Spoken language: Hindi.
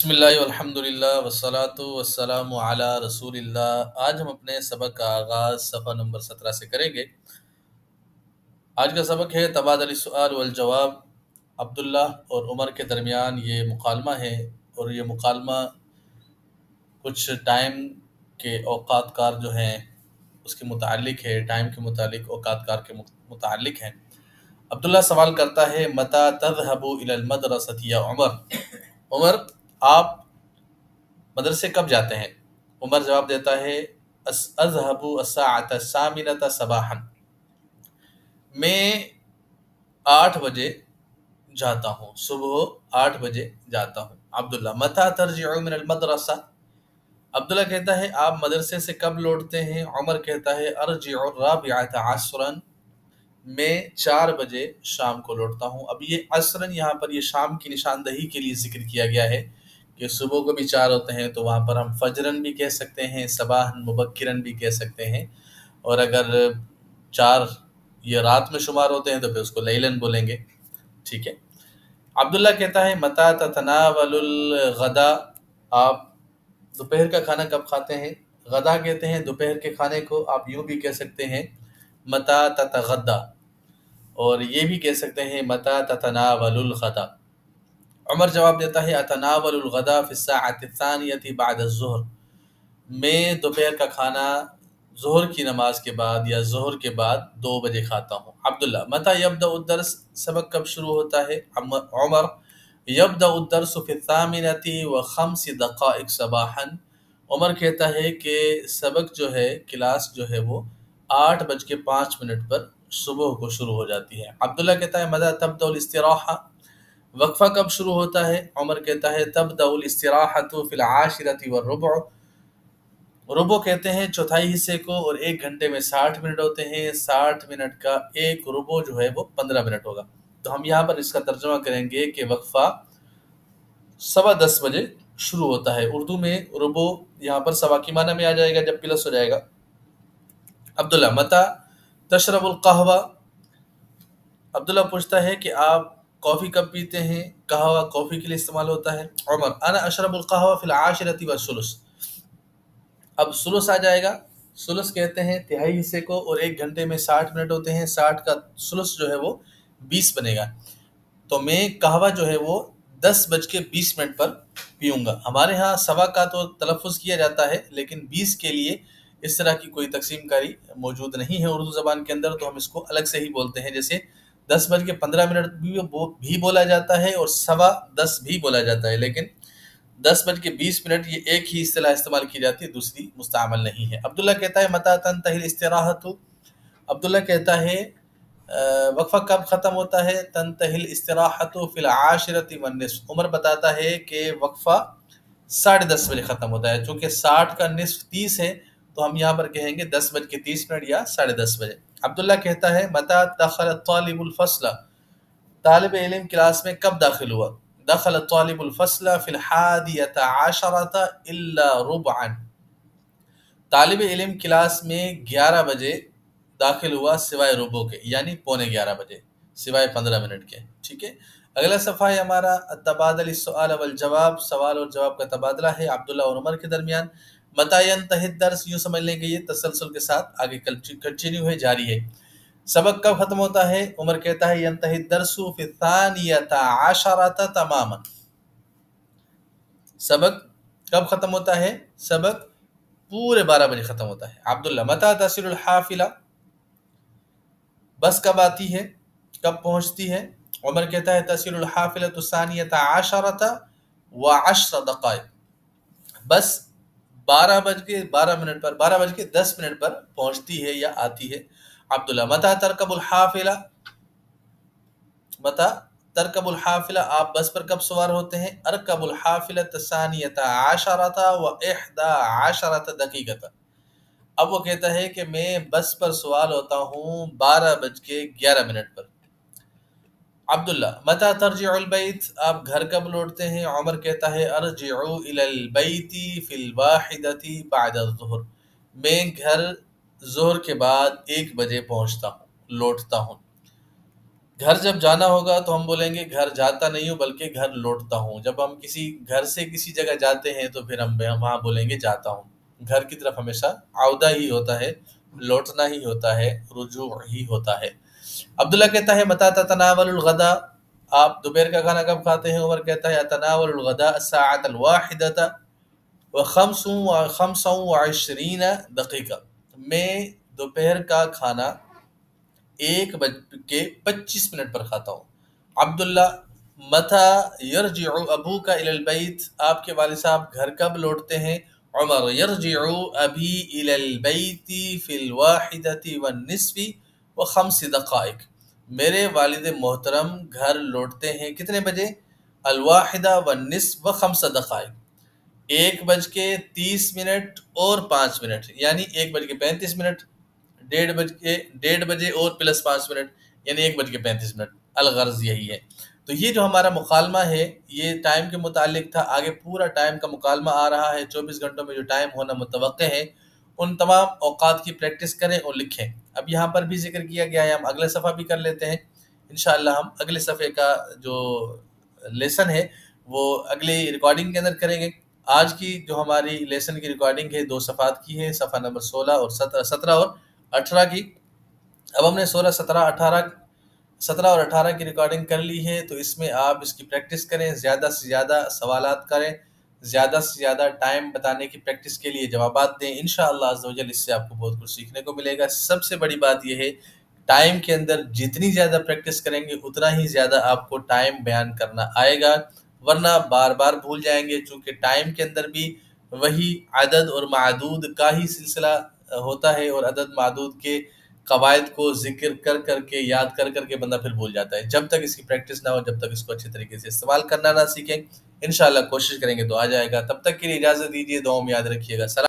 बिस्मिल्लाह वल्हम्दुलिल्लाह वस्सलातु वस्सलामु अला रसूलिल्लाह। आज हम अपने सबक का आगाज़ सफ़ा नंबर 17 से करेंगे। आज का सबक है तबादल सुआल वल जवाब। अब्दुल्ला और उमर के दरमियान ये मुकालमा है और ये मुकालमा कुछ टाइम के औक़ात कार जो हैं उसके मुतालिक है, टाइम के मुतालिक औक़ात कार के मुतालिक हैं। अब्दुल्ला सवाल करता है, मता तज़हबु इलल मदरसति या उमर? उमर, आप मदरसे कब जाते हैं? उमर जवाब देता है, अज़हबु अस्साअत अस्सामिनत सबाहन, मैं 8 बजे जाता हूँ, सुबह 8 बजे जाता हूँ। अब्दुल्ला, मता तरजिउ मिनल मदरसा? अब्दुल्ला कहता है, आप मदरसे से कब लौटते हैं? उमर कहता है, अर्जिउ राबिअत असरन, मैं 4 बजे शाम को लौटता हूँ। अब ये असरन यहाँ पर ये शाम की निशानदही के लिए जिक्र किया गया है कि सुबह को भी 4 होते हैं, तो वहाँ पर हम फजरन भी कह सकते हैं, सबाहन मुबक्किरन भी कह सकते हैं, और अगर 4 ये रात में शुमार होते हैं तो फिर उसको लैलन बोलेंगे। ठीक है। अब्दुल्ला कहता है, मता ततनावलुल गदा, आप दोपहर का खाना कब खाते हैं? गदा कहते हैं दोपहर के खाने को। आप यूँ भी कह सकते हैं मता ततगद्दा, और ये भी कह सकते हैं मता ततनावलुल गदा। उमर जवाब देता है, अतनावलुल गदा फिस्साअति सानियति बाद अज़्ज़ुहर, मैं दोपहर का खाना ज़ोहर की नमाज के बाद या ज़ोहर के बाद 2 बजे खाता हूँ। अब्दुल्ला, मता यब्दअ दर्स, सबक कब शुरू होता है? उमर, यब्दअ दर्स फिस्सामिनति व खम्स दक़ाइक़ सबाहन। उमर कहता है कि सबक जो है, क्लास जो है वो 8:05 पर सुबह को शुरू हो जाती है। अब्दुल्ला कहता है, मता तब्दउल इस्तिराहा, वक्फा कब शुरू होता है? उमर कहता है, तब्दउल इस्तिराहतु फिल आशिरति व रुबअ, रुबो कहते हैं चौथाई हिस्से को, और 1 घंटे में 60 मिनट होते हैं। 60 मिनट का एक रुबो जो है वो 15 मिनट होगा। तो हम यहाँ पर इसका तर्जुमा करेंगे कि वक्फा 10:15 बजे शुरू होता है। उर्दू में रुबो यहाँ पर सवा की माना में आ जाएगा जब प्लस हो जाएगा। अब्दुल्ला, मता तशरबुल कहवा? अब्दुल्ला पूछता है कि आप कॉफ़ी कब पीते हैं? कहवा कॉफ़ी के लिए इस्तेमाल होता है। उमर, अना अशरबुल कहवा फिल आशिरति व सुलुस, अब सुलुस आ जाएगा। सुलुस कहते हैं तिहाई हिस्से को, और 1 घंटे में 60 मिनट होते हैं। 60 का सुलुस जो है वो 20 बनेगा। तो मैं कहवा जो है वो 10:20 पर पीऊँगा। हमारे यहाँ सवा का तो तलफ़ुज़ किया जाता है, लेकिन 20 के लिए इस तरह की कोई तक़सीम कारी मौजूद नहीं है उर्दू ज़बान के अंदर, तो हम इसको अलग से ही बोलते हैं। जैसे 10:15 भी बोला जाता है और 10:15 भी बोला जाता है, लेकिन 10:20 ये एक ही इस्तिलाह इस्तेमाल की जाती है, दूसरी मुस्तअमल नहीं है। अब्दुल्ला कहता है, मता तंतहिल इस्तिराहतु? अब्दुल्ला कहता है, वक्फा कब ख़त्म होता है? तंतहिल इस्तिराहतु फिल आशिरति वन निस्फ। उमर बताता है कि वक्फा 10:30 बजे ख़त्म होता है। चूँकि 60 का निस्फ 30 है, तो हम यहाँ पर कहेंगे 10:30 या 10:30 बजे। अब्दुल्ला कहता है, मता दखल तालिबुल फस्ला? तालिब इल्म क्लास में कब दाखिल हुआ? दखल तालिबुल फस्ला फिल हादियत आशरत इल्ला रुबअन, तालिब इल्म क्लास में 11 बजे दाखिल हुआ सिवाय रुबो के, यानी 11:15 सिवाय 15 मिनट के। ठीक है। अगला सफ़ा है हमारा तबादल सुआल वल जवाब, सवाल और जवाब का तबादला है अब्दुल्ला और उमर के दरमियान। मता यंतहि दर्स, यूँ समझ लें कि ये तसलसल के साथ आगे कंटिन्यू है, जारी है। सबक कब खत्म होता है? उमर कहता है, यंतहि दर्सु फि थानियता आशरत तमामन, सबक कब खत्म होता है? सबक पूरे 12 बजे खत्म होता है। अब्दुल्ला, मता तसिलुल हाफिला? बस कब आती है, कब पहुंचती है? उमर कहता है, तसिलुल हाफिलतु सानियता आशरत व 10 दक़ाइक़, बस 12:10 पर पहुंचती है या आती है। अब्दुल्ला, मता तरकबुल हाफिला? मता तरकबुल हाफिला, आप बस पर कब सवार होते हैं? अरकबुल हाफिलत सानियता आशरता व 11 दक़ीक़ता। अब वो कहता है कि मैं बस पर सवार होता हूँ 12:11 पर। अब्दुल्ला, मता तर्जिउल बैत? आप घर कब लौटते हैं? उमर कहता है, अर्जिउ इलल बैति फिल वाहिदति बाद अज़्ज़ुहर, मैं घर ज़ोहर के बाद 1 बजे पहुँचता हूँ, लौटता हूँ। घर जब जाना होगा तो हम बोलेंगे घर जाता नहीं हूँ बल्कि घर लौटता हूँ। जब हम किसी घर से किसी जगह जाते हैं तो फिर हम वहाँ बोलेंगे जाता हूँ। घर की तरफ हमेशा आउदा ही होता है, लौटना ही होता है, रुजू ही होता है। अब्दुल्ला कहता है मता तनावलुल गदा, आप दोपहर का खाना कब खाते हैं? उमर कहता है तनावलुल गदा अस्साअतल वाहिदता व खमसन व इशरीन दकीका। मैं दोपहर का खाना 1 बज के 25 मिनट पर खाता हूँ। अब्दुल्ला मथा यरजिउ अबू का इलल बैत, आपके वालिद साहब घर कब लौटते हैं? उमर यरजिउ अभी इलल बैती फिल वाहिदती वन निस्फी व खम्स दक़ाइक, मेरे वालिद मोहतरम घर लौटते हैं कितने बजे? अल वाहिदा वन निस्फ व खम्स दक़ाइक, 1 बज के 30 मिनट और 5 मिनट, यानी 1 बज के 35 मिनट, 1:30 बजे और प्लस 5 मिनट, यानी 1 बज के 35 मिनट। अलगर्ज यही है। तो ये जो हमारा मुकालमा है ये टाइम के मुतालिक था। आगे पूरा टाइम का मुकालमा आ रहा है। 24 घंटों में जो टाइम होना मुतवक्के है उन तमाम औकात की प्रैक्टिस करें और लिखें। अब यहाँ पर भी जिक्र किया गया है, हम अगले सफ़ा भी कर लेते हैं। इंशाअल्लाह हम अगले सफ़े का जो लेसन है वो अगली रिकॉर्डिंग के अंदर करेंगे। आज की जो हमारी लेसन की रिकॉर्डिंग है 2 सफ़ात की है, सफ़ा नंबर 16 और 17 और 18 की। अब हमने 16, 17, 18, 17 और 18 की रिकॉर्डिंग कर ली है, तो इसमें आप इसकी प्रैक्टिस करें, ज़्यादा से ज़्यादा सवालात करें, ज़्यादा से ज़्यादा टाइम बताने की प्रैक्टिस के लिए जवाबात दें। इंशाअल्लाह अज़्ज़ व जल इससे आपको बहुत कुछ सीखने को मिलेगा। सबसे बड़ी बात यह है, टाइम के अंदर जितनी ज़्यादा प्रैक्टिस करेंगे उतना ही ज़्यादा आपको टाइम बयान करना आएगा, वरना बार बार भूल जाएंगे। चूँकि टाइम के अंदर भी वही अदद और मादूद का ही सिलसिला होता है, और अदद मादूद के कवायद को ज़िक्र कर करके याद कर करके बंदा फिर भूल जाता है। जब तक इसकी प्रैक्टिस ना हो, जब तक इसको अच्छे तरीके से इस्तेमाल करना ना सीखें, इंशाअल्लाह कोशिश करेंगे तो आ जाएगा। तब तक के लिए इजाज़त दीजिए, दुआ में याद रखिएगा। सलाम।